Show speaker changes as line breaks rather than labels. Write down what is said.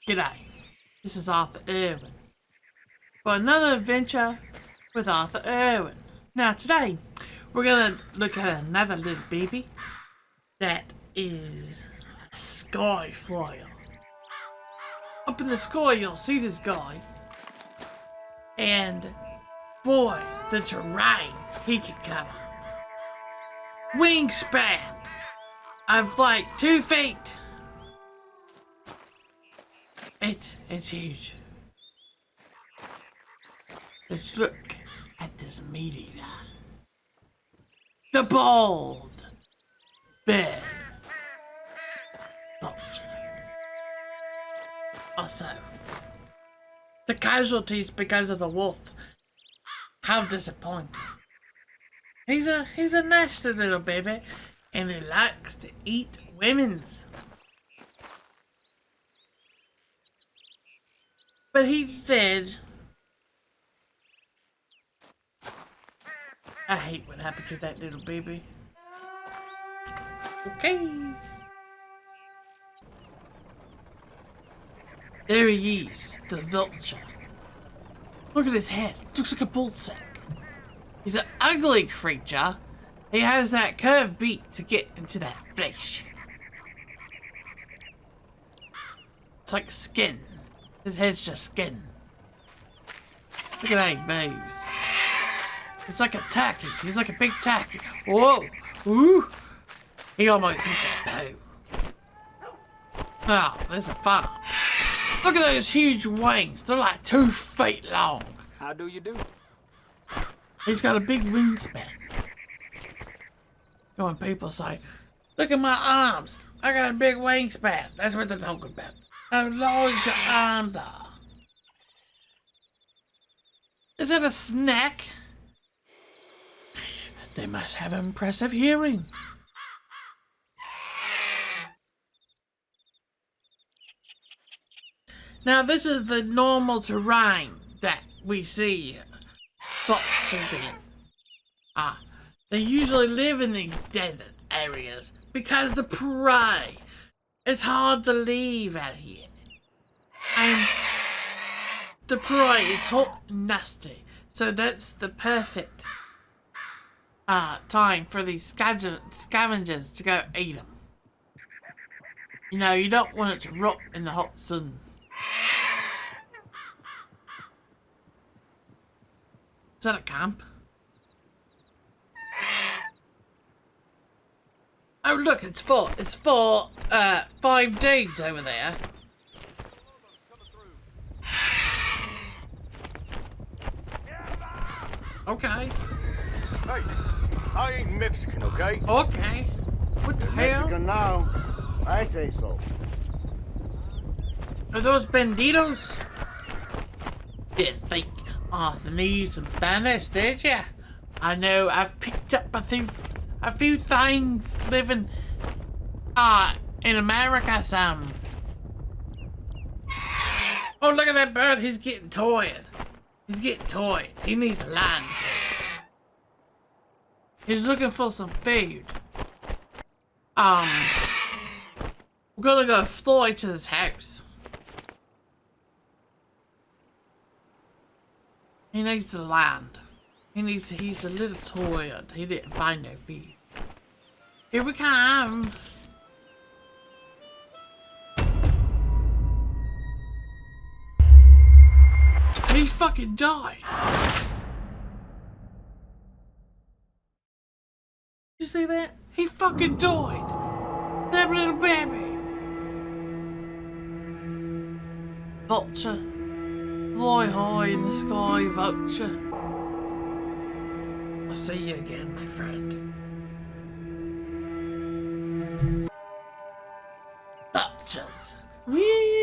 G'day, this is Arthur Irwin for another adventure with Arthur Irwin. Now today we're gonna look at another little baby that is a sky flyer. Up in the sky you'll see this guy, and boy, the terrain he can cover. Wingspan of like 2 feet. It's huge. Let's look at this meat eater. The bald bear vulture. Also, the casualties because of the wolf. How disappointing. He's a nasty little baby, and he likes to eat women's. But he's dead. I hate what happened to that little baby. Okay. There he is, the vulture. Look at his head. It looks like a bull sack. He's an ugly creature. He has that curved beak to get into that flesh. It's like skin. His head's just skin. Look at how he moves. It's like a tacky. He's like a big tacky. Whoa! Ooh! He almost hit that bow. Oh, there's a fun. Look at those huge wings. They're like 2 feet long.
How do you do?
He's got a big wingspan. When people say, look at my arms. I got a big wingspan. That's what they're talking about. How large your arms are. Is that a snack? They must have impressive hearing. Now this is the normal terrain that we see vultures in. They usually live in these desert areas because the prey. It's hard to leave out here. And the prey, it's hot and nasty. So that's the perfect time for these scavengers to go eat them. You know, you don't want it to rot in the hot sun. Is that a camp? Oh look, it's for 5 dudes over there. Okay.
Hey, I ain't Mexican, okay?
Okay. What the hell?
Mexican now. I say so.
Are those banditos? Didn't think Arthur needed some Spanish, did ya? I know I've picked up a few things living in America some. Oh, look at that bird. He's getting tired. He's getting tired. He needs a land soon. He's looking for some food. We're gonna go fly to this house. He needs to land. He's a little tired. He didn't find no food. Here we come. He fucking died. Did you see that? He fucking died. That little baby. Vulture. Fly high in the sky, vulture. I'll see you again, my friend. Vultures. Whee!